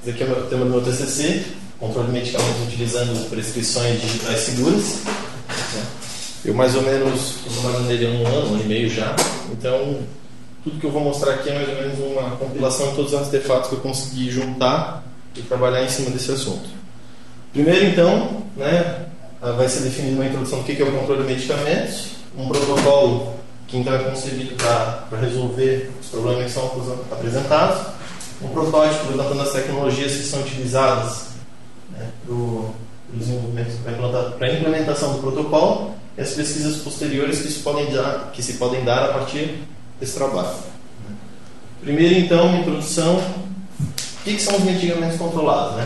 Esse aqui é o tema do meu TCC, controle de medicamentos utilizando prescrições digitais seguras. Eu mais ou menos estou trabalhando nele há um ano e meio já, então tudo que eu vou mostrar aqui é mais ou menos uma compilação de todos os artefatos que eu consegui juntar e trabalhar em cima desse assunto. Primeiro, então, vai ser definido uma introdução do que é o controle de medicamentos, um protocolo que então é concebido para resolver os problemas que são apresentados, um protótipo levantando as tecnologias que são utilizadas para a implementação do protocolo e as pesquisas posteriores que se podem dar a partir desse trabalho. Primeiro, então, uma introdução. O que são os medicamentos controlados?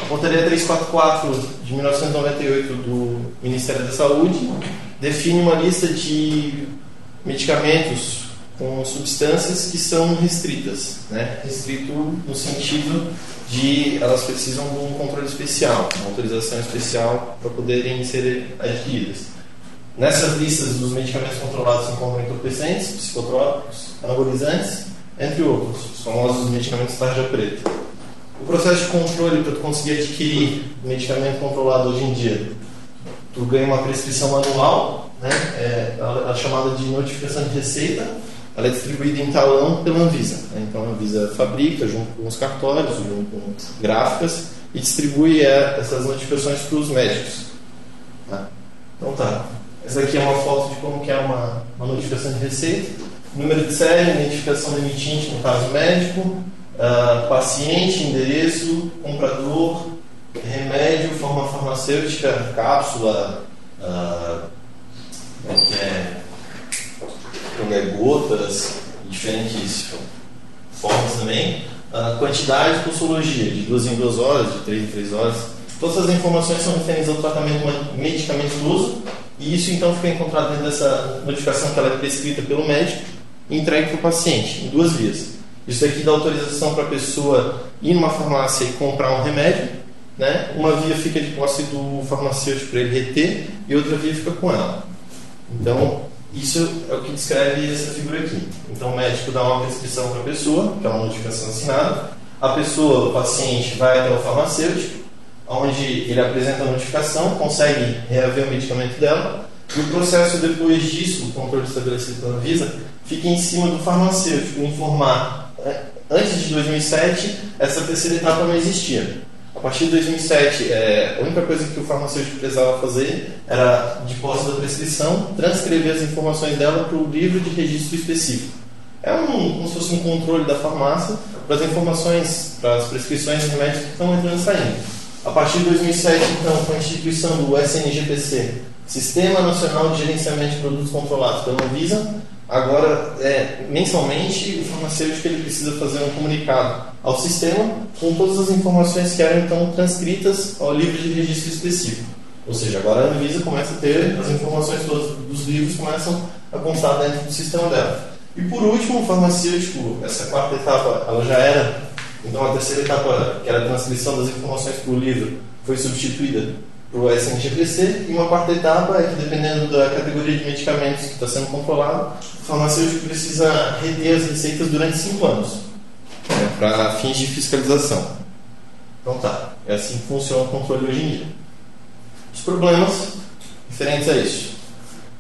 A Portaria 344 de 1998 do Ministério da Saúde define uma lista de medicamentos com substâncias que são restritas. Restrito no sentido de elas precisam de um controle especial, uma autorização especial para poderem ser adquiridas. Nessas listas dos medicamentos controlados se encontram entorpecentes, psicotrópicos, anabolizantes, entre outros, os famosos medicamentos tarja preta. O processo de controle para tu conseguir adquirir medicamento controlado hoje em dia, tu ganha uma prescrição anual, a chamada de notificação de receita. Ela é distribuída em talão pela Anvisa. Então a Anvisa fabrica junto com os cartórios, junto com gráficas e distribui essas notificações para os médicos. Então tá. Essa aqui é uma foto de como que é uma notificação de receita. Número de série, identificação do emitente, no caso médico, paciente, endereço, comprador, remédio, forma farmacêutica, cápsula, gotas, diferentes formas também, quantidade, posologia, de 2 em 2 horas, de 3 em 3 horas. Todas as informações são referentes ao tratamento medicamentoso e isso então fica encontrado dentro dessa notificação que ela é prescrita pelo médico e entregue para o paciente, em 2 vias. Isso aqui dá autorização para a pessoa ir numa farmácia e comprar um remédio, Uma via fica de posse do farmacêutico para ele reter e outra via fica com ela. Então, isso é o que descreve essa figura aqui. Então, o médico dá uma prescrição para a pessoa, que é uma notificação assinada. A pessoa, o paciente, vai até o farmacêutico, onde ele apresenta a notificação, consegue reaver o medicamento dela. E o processo, depois disso, o controle estabelecido pela Anvisa, fica em cima do farmacêutico informar. Antes de 2007, essa terceira etapa não existia. A partir de 2007, a única coisa que o farmacêutico precisava fazer era, de posse da prescrição, transcrever as informações dela para o livro de registro específico. Como se fosse um controle da farmácia para as informações, para as prescrições de remédios que estão entrando e saindo. A partir de 2007, então, com a instituição do SNGPC, Sistema Nacional de Gerenciamento de Produtos Controlados pela Anvisa, agora, mensalmente, o farmacêutico ele precisa fazer um comunicado ao sistema com todas as informações que eram então transcritas ao livro de registro específico. Ou seja, agora a Anvisa começa a ter as informações todas dos livros começam a constar dentro do sistema dela. E por último, o farmacêutico, essa quarta etapa, ela já era, então a terceira etapa, que era a transcrição das informações por livro, foi substituída para o SNGPC, e uma quarta etapa é que, dependendo da categoria de medicamentos que está sendo controlado, o farmacêutico precisa reter as receitas durante 5 anos, para fins de fiscalização. Então tá, é assim que funciona o controle hoje em dia. Os problemas referentes a isso: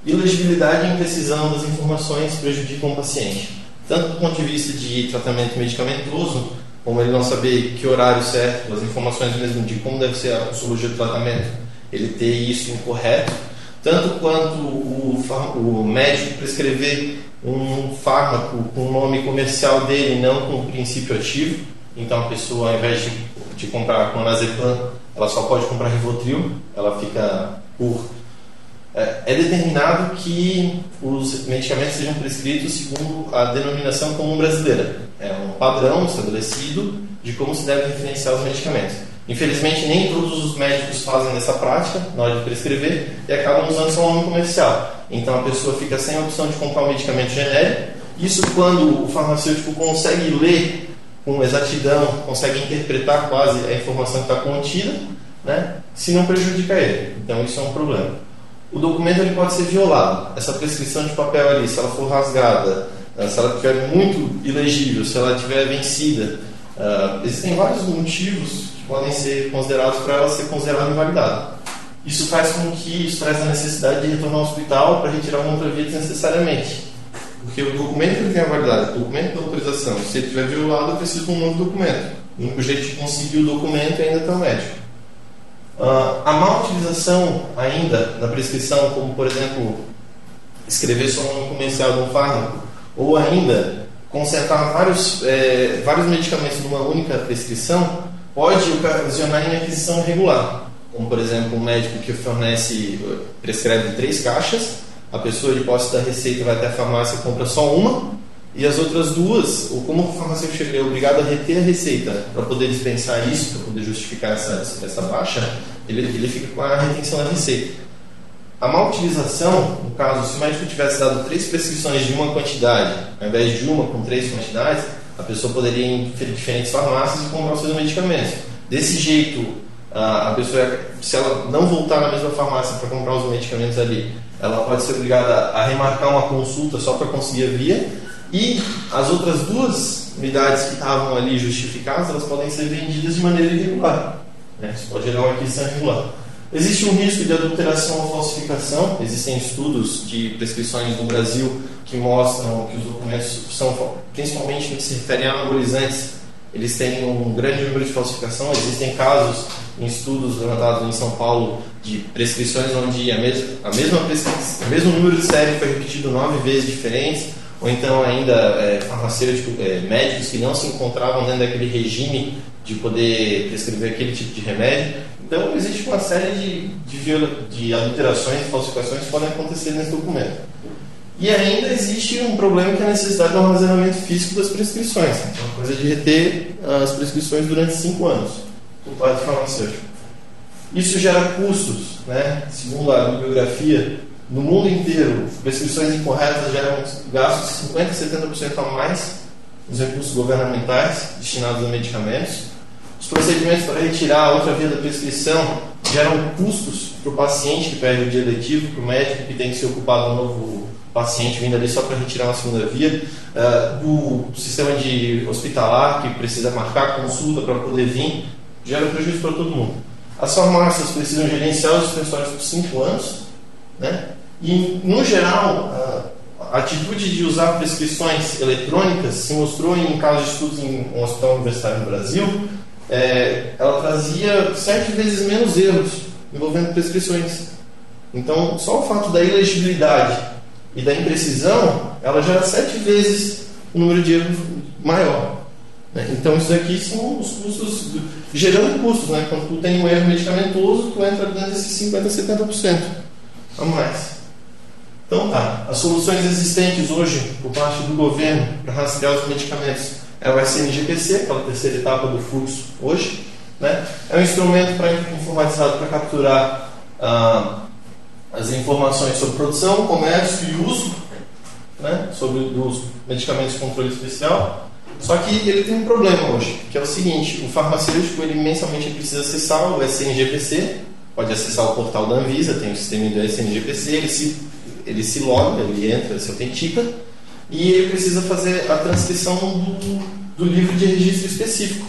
ilegibilidade e imprecisão das informações prejudicam o paciente, tanto do ponto de vista de tratamento medicamentoso, como ele não saber que horário certo, as informações mesmo de como deve ser a posologia do tratamento, ele ter isso incorreto, tanto quanto o médico prescrever um fármaco com o nome comercial dele, não com o princípio ativo. Então a pessoa, ao invés de comprar clonazepam, ela só pode comprar Rivotril, ela fica por... É determinado que os medicamentos sejam prescritos segundo a denominação comum brasileira. É um padrão estabelecido de como se deve referenciar os medicamentos. Infelizmente, nem todos os médicos fazem essa prática na hora de prescrever e acabam usando só o nome comercial. Então a pessoa fica sem a opção de comprar um medicamento genérico. Isso quando o farmacêutico consegue ler com exatidão, consegue interpretar quase a informação que está contida, se não prejudica ele. Então isso é um problema. O documento ele pode ser violado. Essa prescrição de papel ali, se ela for rasgada, se ela estiver muito ilegível, se ela estiver vencida, Existem vários motivos que podem ser considerados para ela ser considerada invalidada. Isso faz com que isso traz a necessidade de retornar ao hospital para retirar uma outra via desnecessariamente. Porque o documento que ele tem a validade, o documento da autorização, se ele tiver violado, eu preciso de um novo documento. O único jeito de conseguir o documento é ainda ter um médico. A má utilização ainda na prescrição, como por exemplo, escrever só um comercial de um fármaco, ou ainda concentrar vários medicamentos numa única prescrição, pode ocasionar inaquisição irregular. Como por exemplo, um médico que prescreve 3 caixas, a pessoa de posse da receita vai até a farmácia e compra só uma, e as outras 2, ou como o farmacêutico é obrigado a reter a receita para poder dispensar isso, para poder justificar essa baixa, ele fica com a retenção da receita. A má utilização, no caso, se o médico tivesse dado 3 prescrições de uma quantidade, ao invés de uma com 3 quantidades, a pessoa poderia ir em diferentes farmácias e comprar os seus medicamentos. Desse jeito, a pessoa, se ela não voltar na mesma farmácia para comprar os medicamentos ali, ela pode ser obrigada a remarcar uma consulta só para conseguir a via, e as outras 2 unidades que estavam ali justificadas, elas podem ser vendidas de maneira irregular. Isso pode gerar uma aquisição irregular. Existe um risco de adulteração ou falsificação. Existem estudos de prescrições no Brasil que mostram que os documentos são, principalmente no que se refere a anabolizantes, eles têm um grande número de falsificação. Existem casos em estudos levantados em São Paulo de prescrições onde o mesmo número de série foi repetido 9 vezes diferentes, ou então ainda farmacêuticos, médicos que não se encontravam dentro daquele regime de poder prescrever aquele tipo de remédio. Então existe uma série de adulterações e falsificações que podem acontecer nesse documento. E ainda existe um problema que é a necessidade do armazenamento físico das prescrições. É uma coisa de reter as prescrições durante 5 anos por parte do farmacêutico. Isso gera custos, segundo a bibliografia, no mundo inteiro, prescrições incorretas geram gastos de 50% a 70% a mais nos recursos governamentais destinados a medicamentos. Os procedimentos para retirar a outra via da prescrição geram custos para o paciente que perde o dia letivo, para o médico que tem que se ocupar do novo paciente vindo ali só para retirar uma segunda via, do sistema de hospitalar que precisa marcar consulta para poder vir, gera prejuízo para todo mundo. As farmácias precisam gerenciar os dispensórios por 5 anos, e, no geral, a atitude de usar prescrições eletrônicas se mostrou em casos de estudos em um hospital universitário no Brasil. Ela trazia 7 vezes menos erros envolvendo prescrições. Então, só o fato da ilegibilidade e da imprecisão, ela gera 7 vezes o número de erros maior. Então, isso aqui são os custos, gerando custos. Quando tu tem um erro medicamentoso, tu entra dentro desses 50% a 70% a mais. Então, as soluções existentes hoje, por parte do governo, para rastrear os medicamentos, é o SNGPC, aquela terceira etapa do fluxo hoje. É um instrumento informatizado para capturar as informações sobre produção, comércio e uso, sobre os medicamentos de controle especial. Só que ele tem um problema hoje, que é o seguinte: o farmacêutico mensalmente precisa acessar o SNGPC, pode acessar o portal da Anvisa, tem o sistema do SNGPC, ele se loga, ele entra, se autentica, e ele precisa fazer a transcrição do livro de registro específico.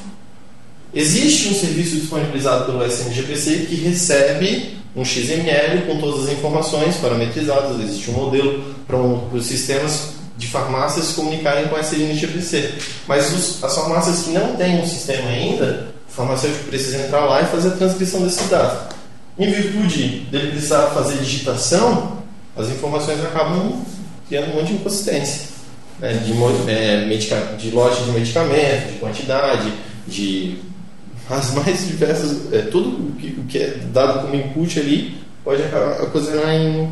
Existe um serviço disponibilizado pelo SNGPC que recebe um XML com todas as informações parametrizadas. Existe um modelo para os sistemas de farmácias se comunicarem com a SNGPC. Mas as farmácias que não têm um sistema ainda, o farmacêutico precisa entrar lá e fazer a transcrição desses dados. Em virtude dele precisar fazer digitação, as informações acabam criando um monte de inconsistência, de lote de medicamento, de quantidade, de as mais diversas, tudo o que é dado como input ali pode ocasionar em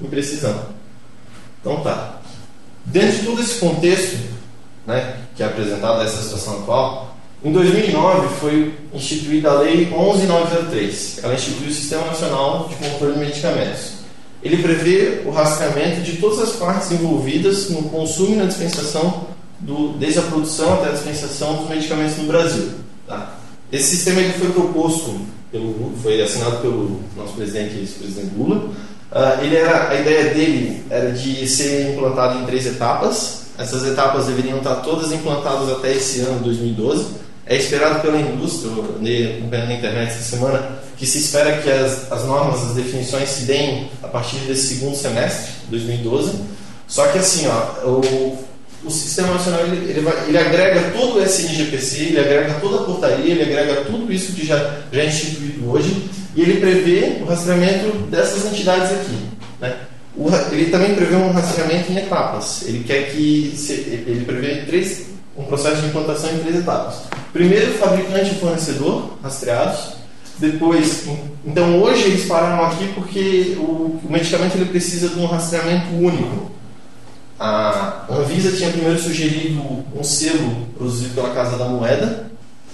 imprecisão. Então dentro de todo esse contexto, que é apresentado nessa situação atual, em 2009 foi instituída a Lei 11.903. Ela instituiu o Sistema Nacional de Controle de Medicamentos. Ele prevê o rastreamento de todas as partes envolvidas no consumo e na dispensação, desde a produção até a dispensação dos medicamentos no Brasil. Esse sistema ele foi proposto, foi assinado pelo nosso presidente e ex-presidente Lula. A ideia dele era de ser implantado em 3 etapas. Essas etapas deveriam estar todas implantadas até esse ano, 2012. é esperado pela indústria, eu andei acompanhando na internet essa semana, que se espera que as normas, as definições se deem a partir desse segundo semestre, 2012. Só que assim, o Sistema Nacional ele agrega todo o SNGPC, ele agrega toda a portaria, ele agrega tudo isso que já é instituído hoje, e ele prevê o rastreamento dessas entidades aqui, né? Ele também prevê um rastreamento em etapas. Ele quer que ele prevê um processo de implantação em 3 etapas. Primeiro, fabricante e fornecedor rastreados. Depois, então hoje eles pararam aqui porque o medicamento ele precisa de um rastreamento único. A Anvisa tinha primeiro sugerido um selo produzido pela Casa da Moeda,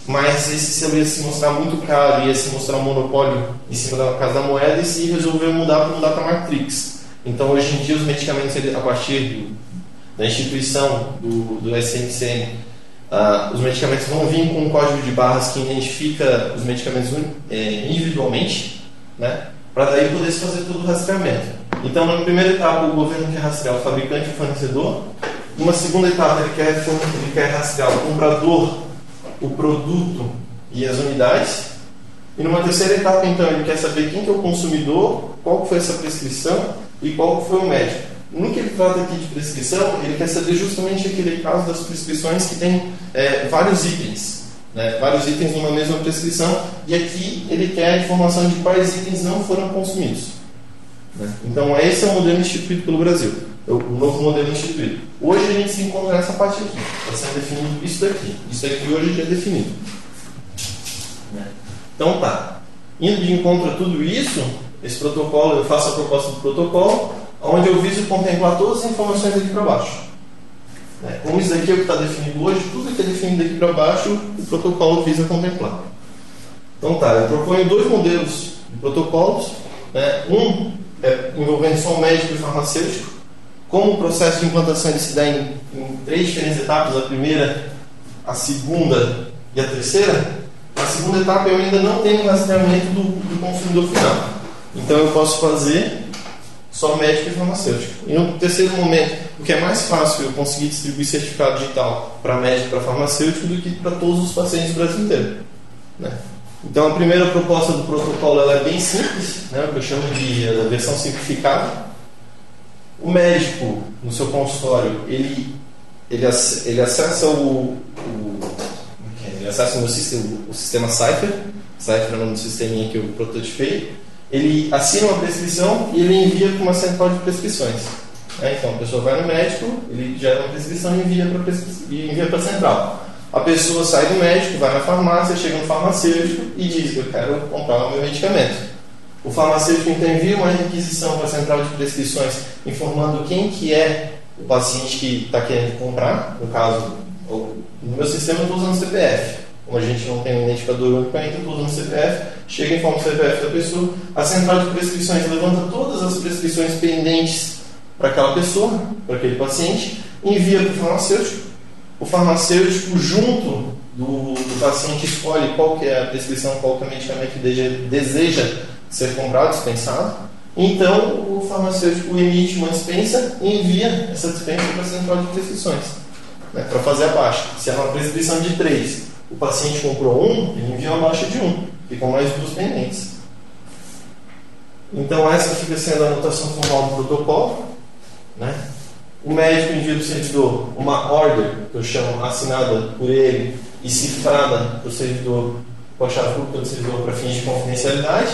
mas esse selo ia se mostrar muito caro, ia se mostrar um monopólio em cima da Casa da Moeda, e se resolveu mudar para um Data Matrix. Então hoje em dia os medicamentos, a partir da instituição do SNCM, os medicamentos vão vir com um código de barras que identifica os medicamentos individualmente, né, para daí poder se fazer todo o rastreamento. Então, na primeira etapa, o governo quer rastrear o fabricante e o fornecedor. Numa segunda etapa, ele quer rastrear o comprador, o produto e as unidades. E numa terceira etapa, então, ele quer saber quem que é o consumidor, qual que foi essa prescrição e qual que foi o médico. No que ele trata aqui de prescrição, ele quer saber justamente aquele caso das prescrições que tem vários itens, né? Vários itens numa mesma prescrição, e aqui ele quer a informação de quais itens não foram consumidos, né? Então esse é o modelo instituído pelo Brasil, o novo modelo instituído. Hoje a gente se encontra nessa parte aqui, está sendo definido isso daqui hoje já é definido, né? Então tá, indo de encontro a tudo isso, esse protocolo, eu faço a proposta do protocolo, onde eu viso contemplar todas as informações aqui para baixo. Como isso daqui é o que está definido hoje, tudo que é definido aqui para baixo, o protocolo visa contemplar. Então tá, eu proponho 2 modelos de protocolos, né? Um envolvendo só o médico e o farmacêutico. Como o processo de implantação ele se dá em 3 diferentes etapas, a primeira, a segunda e a terceira, na segunda etapa eu ainda não tenho rastreamento do consumidor final. Então eu posso fazer só médico e farmacêutico. E no terceiro momento, o que é mais fácil eu conseguir distribuir certificado digital para médico e para farmacêutico do que para todos os pacientes do Brasil inteiro, né? Então a primeira proposta do protocolo ela é bem simples, né? O que eu chamo de a versão simplificada. O médico, no seu consultório, ele acessa o sistema Cypher. Cypher é o nome do sisteminha que eu prototipei. Ele assina uma prescrição e ele envia para uma central de prescrições. Então a pessoa vai no médico, ele gera uma prescrição e envia para a central. A pessoa sai do médico, vai na farmácia, chega no farmacêutico e diz: eu quero comprar o meu medicamento. O farmacêutico então envia uma requisição para a central de prescrições informando quem que é o paciente que está querendo comprar. No caso, no meu sistema eu estou usando o CPF. Como a gente não tem um identificador único ainda, eu estou usando o CPF, chega e informa o CPF da pessoa, a central de prescrições levanta todas as prescrições pendentes para aquela pessoa, para aquele paciente, envia para o farmacêutico. O farmacêutico, junto do paciente, escolhe qual que é a prescrição, qual que é o medicamento que deseja ser comprado, dispensado. Então, o farmacêutico emite uma dispensa e envia essa dispensa para a central de prescrições, né, para fazer a baixa. Se é uma prescrição de 3, o paciente comprou 1, ele envia uma baixa de 1. Ficam mais 2 pendentes. Então essa fica sendo a anotação formal do protocolo, né? O médico envia para o servidor uma order, que eu chamo assinada por ele e cifrada para o servidor, com a chave pública do servidor para fins de confidencialidade,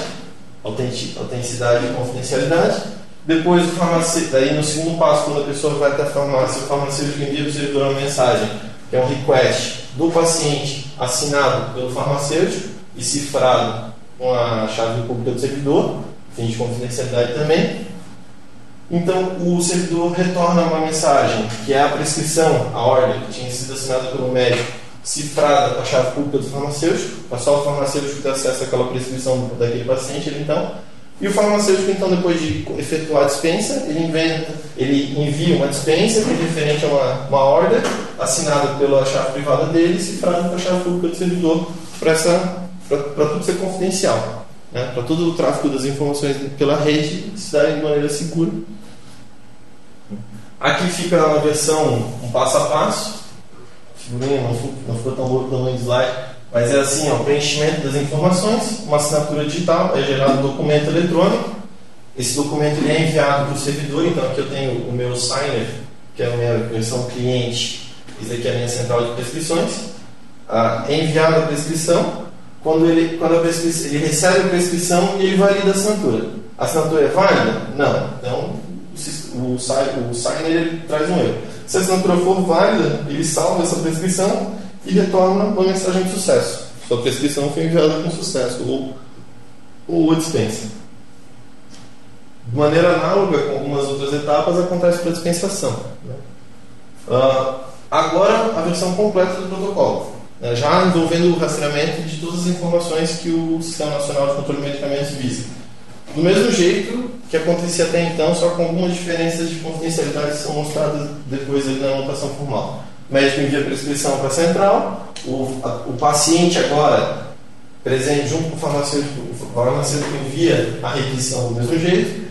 autenticidade e confidencialidade. Depois o farmacêutico, daí no segundo passo, quando a pessoa vai até a farmácia, o farmacêutico envia para o servidor uma mensagem, que é um request do paciente assinado pelo farmacêutico e cifrado com a chave pública do servidor, fim de confidencialidade também. Então o servidor retorna uma mensagem, que é a prescrição, a ordem que tinha sido assinada pelo médico, cifrada com a chave pública do farmacêutico, só o farmacêutico tem acesso àquela prescrição daquele paciente, e o farmacêutico, então, depois de efetuar a dispensa, ele envia uma dispensa que é referente a uma ordem assinada pela chave privada dele e cifrada com a chave pública do servidor para tudo ser confidencial, né? Para todo o tráfego das informações pela rede se dar de maneira segura. Aqui fica a versão um passo a passo. A figurinha não ficou tão boa pelo tamanho do slide, Mas é assim, ó, preenchimento das informações, uma assinatura digital, é gerado um documento eletrônico, esse documento ele é enviado para o servidor, então aqui eu tenho o meu signer, que é a minha versão cliente, isso aqui é a minha central de prescrições, é enviada a prescrição, quando ele recebe a prescrição e ele valida a assinatura. A assinatura é válida? Não. Então o signer ele traz um erro. Se a assinatura for válida, ele salva essa prescrição e retorna uma mensagem de sucesso. Sua prescrição foi enviada com sucesso, ou a dispensa. De maneira análoga com algumas outras etapas, acontece para a dispensação. Agora, a versão completa do protocolo, já envolvendo o rastreamento de todas as informações que o Sistema Nacional de Controle de Medicamentos visa. Do mesmo jeito que acontecia até então, só com algumas diferenças de confidencialidade que são mostradas depois na anotação formal. O médico envia a prescrição para a central, o paciente agora, presente junto com o farmacêutico envia a requisição do mesmo jeito,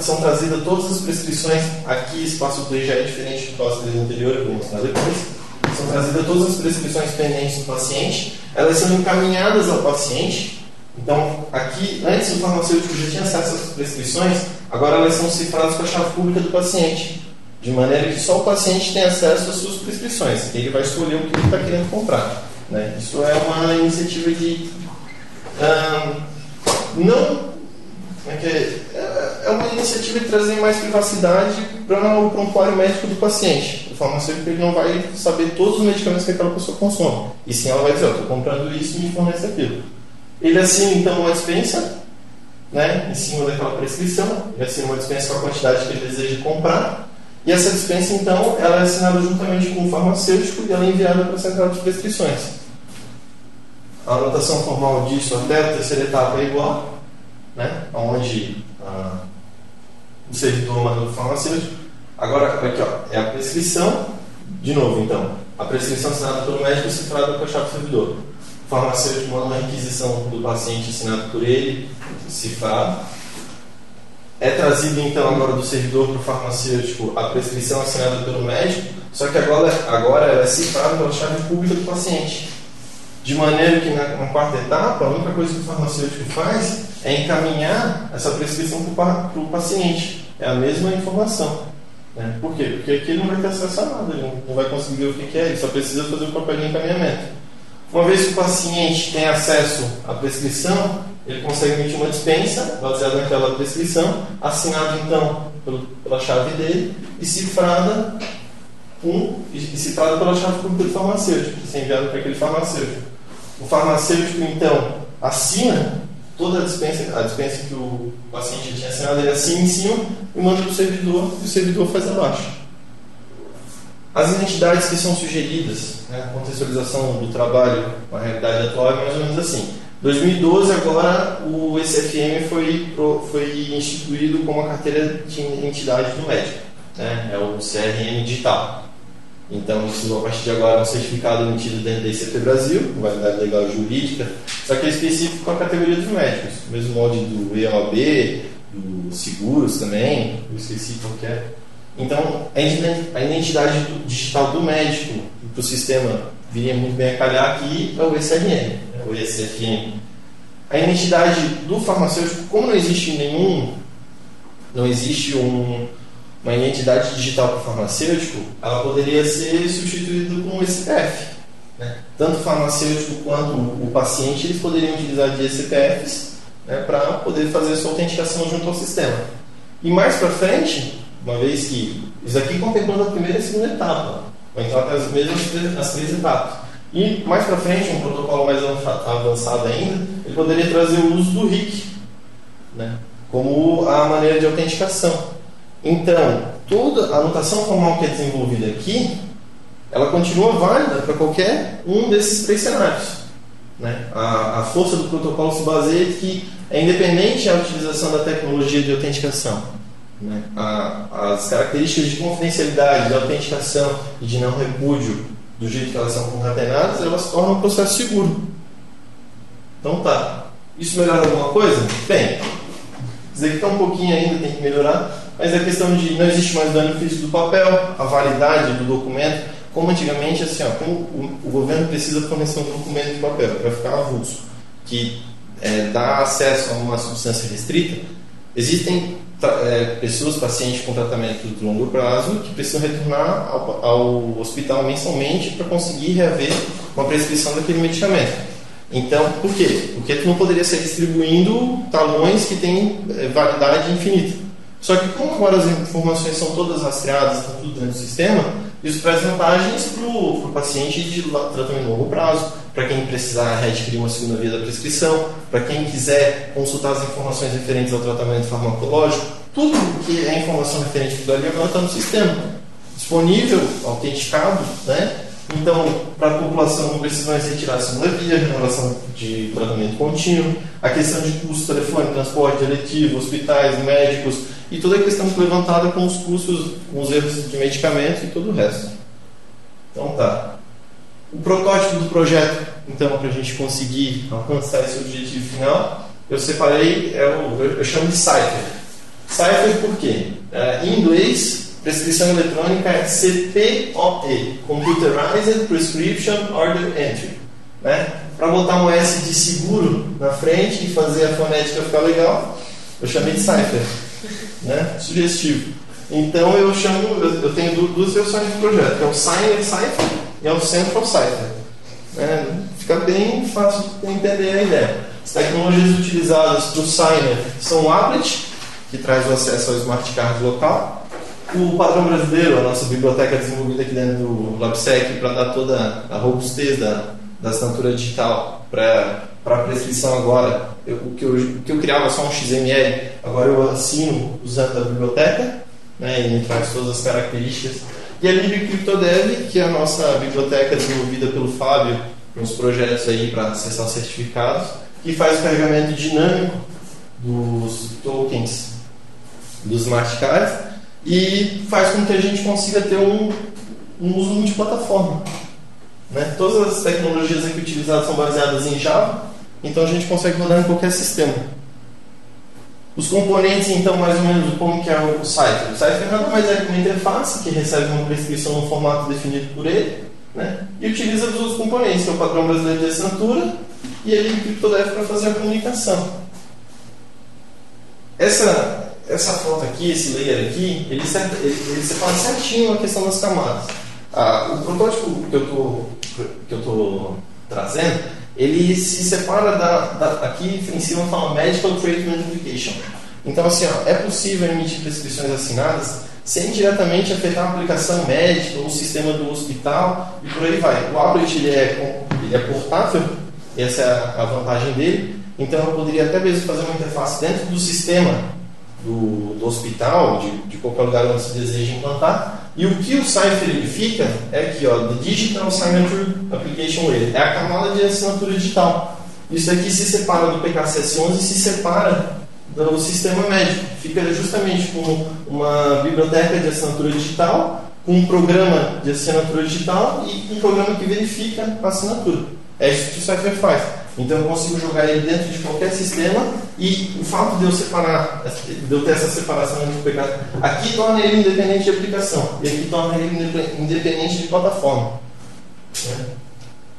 são trazidas todas as prescrições, aqui espaço 2 já é diferente do espaço 3 anterior, eu vou mostrar depois, são trazidas todas as prescrições pendentes do paciente, elas são encaminhadas ao paciente. Então, aqui, antes o farmacêutico já tinha acesso às prescrições, agora elas são cifradas com a chave pública do paciente, de maneira que só o paciente tem acesso às suas prescrições. Ele vai escolher o que ele está querendo comprar. Né? Isso é uma iniciativa de... É uma iniciativa de trazer mais privacidade para o prontuário médico do paciente. O farmacêutico ele não vai saber todos os medicamentos que aquela pessoa consome. E sim, ela vai dizer, estou comprando isso e me fornece aquilo. Ele assina então uma dispensa, né, em cima daquela prescrição, ele assina uma dispensa com a quantidade que ele deseja comprar, e essa dispensa então ela é assinada juntamente com o farmacêutico e ela é enviada para a central de prescrições. A anotação formal disso até a terceira etapa é igual, né, onde o servidor manda o farmacêutico. Agora aqui ó, é a prescrição, de novo então, a prescrição assinada pelo médico é cifrada com a chave do servidor. O farmacêutico manda uma requisição do paciente assinado por ele, cifrado. É trazido então agora do servidor para o farmacêutico a prescrição assinada pelo médico, só que agora ela é cifrada pela chave pública do paciente. De maneira que na quarta etapa, a única coisa que o farmacêutico faz é encaminhar essa prescrição para o paciente. É a mesma informação. Né? Por quê? Porque aqui ele não vai ter acesso a nada, ele não vai conseguir ver o que é, ele só precisa fazer o papel de encaminhamento. Uma vez que o paciente tem acesso à prescrição, ele consegue emitir uma dispensa baseada naquela prescrição, assinada então pela chave dele e cifrada pela chave pública do farmacêutico, que é enviada para aquele farmacêutico. O farmacêutico então assina toda a dispensa que o paciente tinha assinado, ele assina em cima e manda para o servidor, e o servidor faz abaixo. As identidades que são sugeridas, né, a contextualização do trabalho com a realidade atual é mais ou menos assim. Em 2012, agora, o ECFM foi instituído como a carteira de identidade do médico. Né, é o CRM digital. Então, isso a partir de agora é um certificado emitido dentro da ICP Brasil, com validade legal e jurídica, só que é específico para a categoria dos médicos, o mesmo molde do EOAB, do seguros também, eu esqueci qual que é. Então, a identidade digital do médico para o sistema viria muito bem a calhar aqui é o ECRM, o ECFM. A identidade do farmacêutico, como não existe uma identidade digital para o farmacêutico, ela poderia ser substituída por um ECPF. Né? Tanto o farmacêutico quanto o paciente eles poderiam utilizar de ECPFs, né, para poder fazer a sua autenticação junto ao sistema. E mais para frente, uma vez que isso aqui contemplando a primeira e a segunda etapa, ou então até as três etapas. E mais para frente, um protocolo mais avançado ainda, ele poderia trazer o uso do RIC, né, como a maneira de autenticação. Então, toda a anotação formal que é desenvolvida aqui, ela continua válida para qualquer um desses três cenários. Né? A força do protocolo se baseia em que é independente a utilização da tecnologia de autenticação. Né? As características de confidencialidade, de autenticação e de não repúdio, do jeito que elas são concatenadas, elas tornam o processo seguro. Então tá. Isso melhora alguma coisa? Bem, dizer que está um pouquinho ainda, tem que melhorar, mas a questão de não existe mais dano físico do papel, a validade do documento, como antigamente, assim, ó, como o governo precisa fornecer um documento de papel para ficar avulso, que dá acesso a uma substância restrita, existem pessoas, pacientes com tratamento de longo prazo, que precisam retornar ao hospital mensalmente para conseguir reaver uma prescrição daquele medicamento. Então, por quê? Porque tu não poderia sair distribuindo talões que têm validade infinita. Só que como agora as informações são todas rastreadas, estão tudo dentro do sistema, isso traz vantagens para o paciente de tratamento de longo prazo, para quem precisar readquirir uma segunda via da prescrição, para quem quiser consultar as informações referentes ao tratamento farmacológico, tudo que é informação referente àquilo ali agora está no sistema, disponível, autenticado, né? Então, para a população não precisa mais retirar a segunda via, renovação de tratamento contínuo, a questão de custo, telefone, transporte eletivo, hospitais, médicos, e toda a questão levantada com os custos, com os erros de medicamento e todo o resto. Então tá. O protótipo do projeto, então, para a gente conseguir alcançar esse objetivo final, eu separei, eu chamo de Cipher. Cipher por quê? Em inglês, prescrição eletrônica é CPOE, Computerized Prescription Order Entry. Né? Para botar um S de seguro na frente e fazer a fonética ficar legal, eu chamei de Cipher. Né? Sugestivo. Então eu tenho duas versões do projeto, que é o Signer Cipher e é o Central Cipher. Fica bem fácil de entender a ideia. As tecnologias utilizadas para o Signer são o Applet, que traz o acesso ao Smart Card local, o padrão brasileiro, a nossa biblioteca desenvolvida aqui dentro do LabSec para dar toda a robustez da assinatura digital para a prescrição agora. O que eu criava só um XML, agora eu assino usando a biblioteca, né, e me traz todas as características. E a LibCryptoDev, que é a nossa biblioteca desenvolvida pelo Fábio, uns projetos aí para acessar os certificados, que faz o carregamento dinâmico dos tokens dos smart cards e faz com que a gente consiga ter um uso multiplataforma. Né? Todas as tecnologias aqui utilizadas são baseadas em Java, então a gente consegue rodar em qualquer sistema. Os componentes, então, mais ou menos, como que é o Cipher. O Cipher nada mais é que uma interface que recebe uma prescrição no formato definido por ele, né? E utiliza os outros componentes, que é o padrão brasileiro de assinatura e ele CryptoDev para fazer a comunicação. Essa foto aqui, esse layer aqui, ele separa certinho a questão das camadas. O protótipo que eu estou trazendo, ele se separa aqui em cima fala Medical Treatment Application. Então, assim, é possível emitir prescrições assinadas sem diretamente afetar a aplicação médica ou o sistema do hospital e por aí vai. O Applet ele é portátil, essa é a vantagem dele. Então, eu poderia até mesmo fazer uma interface dentro do sistema do hospital, de qualquer lugar onde se deseja implantar. E o que o Cipher ele fica é aqui, ó, The Digital Signature Application Layer. É a camada de assinatura digital. Isso aqui se separa do PKCS11 e se separa do sistema médico. Fica justamente com uma biblioteca de assinatura digital, com um programa de assinatura digital e um programa que verifica a assinatura. É isso que o Cipher faz. Então eu consigo jogar ele dentro de qualquer sistema e o fato de eu ter essa separação entre o PK aqui torna ele independente de aplicação e aqui torna ele independente de plataforma.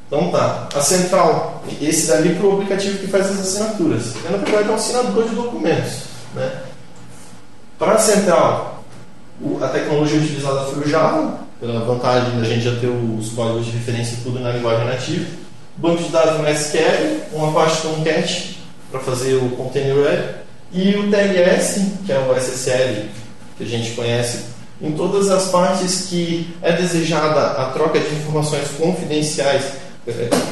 Então tá, a central, esse dali para o aplicativo que faz as assinaturas. Na verdade é um assinador de documentos. Né? Para a central, a tecnologia utilizada foi o Java, pela vantagem da gente já ter os códigos de referência tudo na linguagem nativa. Banco de dados no SQL, uma Apache Tomcat para fazer o Container Web e o TLS, que é o SSL que a gente conhece, em todas as partes que é desejada a troca de informações confidenciais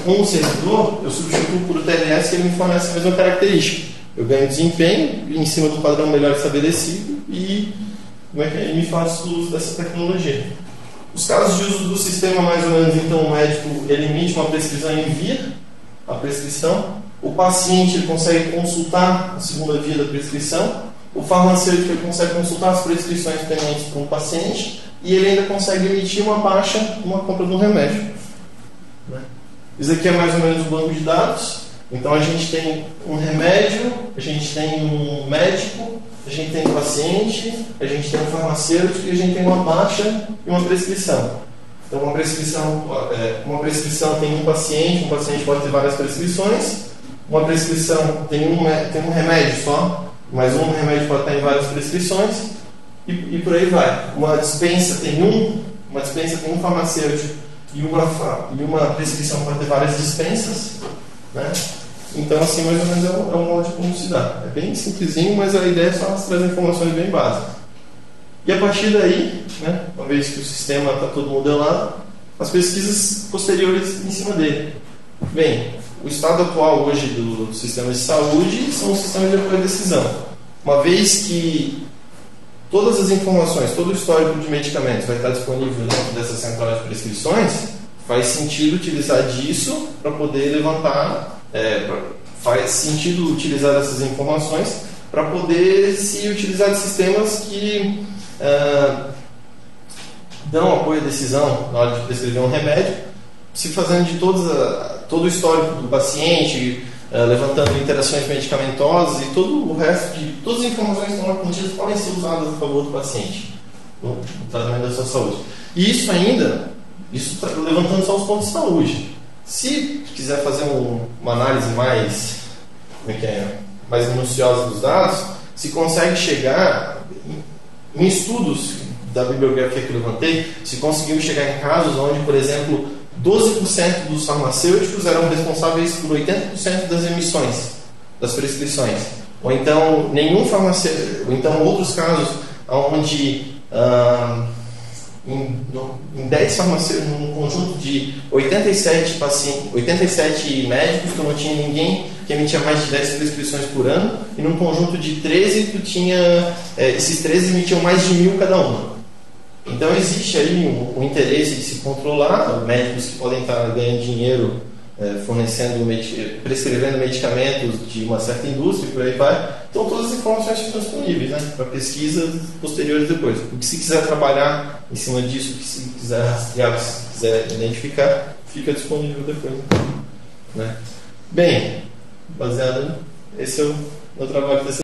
com o servidor, eu substituo por o TLS que ele me fornece a mesma característica. Eu ganho desempenho em cima do padrão melhor estabelecido e ele me faz uso dessa tecnologia. Os casos de uso do sistema, mais ou menos, então, o médico ele emite uma prescrição e envia a prescrição. O paciente ele consegue consultar a segunda via da prescrição. O farmacêutico ele consegue consultar as prescrições pendentes para um paciente. E ele ainda consegue emitir uma baixa, uma compra de um remédio. Isso aqui é mais ou menos o banco de dados. Então, a gente tem um remédio, a gente tem um médico, a gente tem um paciente, a gente tem um farmacêutico e a gente tem uma baixa e uma prescrição. Então, uma prescrição tem um paciente pode ter várias prescrições. Uma prescrição tem um remédio só, mas um remédio pode estar em várias prescrições, e por aí vai. Uma dispensa tem um farmacêutico, e uma prescrição pode ter várias dispensas, né? Então, assim, mais ou menos é um modo de como se dá. É bem simplesinho, mas a ideia é só trazer informações bem básicas. E a partir daí, né, uma vez que o sistema está todo modelado, as pesquisas posteriores em cima dele. Bem, o estado atual hoje do sistema de saúde são os sistemas de apoio à decisão. Uma vez que todas as informações, todo o histórico de medicamentos vai estar disponível dentro dessa central de prescrições, faz sentido utilizar disso para poder levantar, faz sentido utilizar essas informações para poder se utilizar de sistemas que dão apoio à decisão na hora de prescrever um remédio, se fazendo de todo o histórico do paciente, levantando interações medicamentosas e todo o resto de todas as informações que estão lá contidas podem ser usadas a favor do paciente no tratamento da sua saúde. E isso levantando só os pontos de saúde. Se quiser fazer uma análise mais minuciosa dos dados, se consegue chegar em estudos da bibliografia que eu levantei, se conseguimos chegar em casos onde, por exemplo, 12% dos farmacêuticos eram responsáveis por 80% das emissões das prescrições. Ou então, nenhum farmacêutico, ou então outros casos onde em 10 farmacêuticos, num conjunto de 87 médicos, tu não tinha ninguém que emitia mais de 10 prescrições por ano, e num conjunto de 13, tu tinha, esses 13 emitiam mais de 1.000 cada uma. Então existe aí um interesse de se controlar, médicos que podem estar ganhando dinheiro prescrevendo medicamentos de uma certa indústria e por aí vai. Então todas as informações ficam disponíveis, né, para pesquisas posteriores depois. Porque se quiser trabalhar em cima disso, se quiser rastrear, se quiser identificar, fica disponível depois. Né? Bem, esse é o meu trabalho de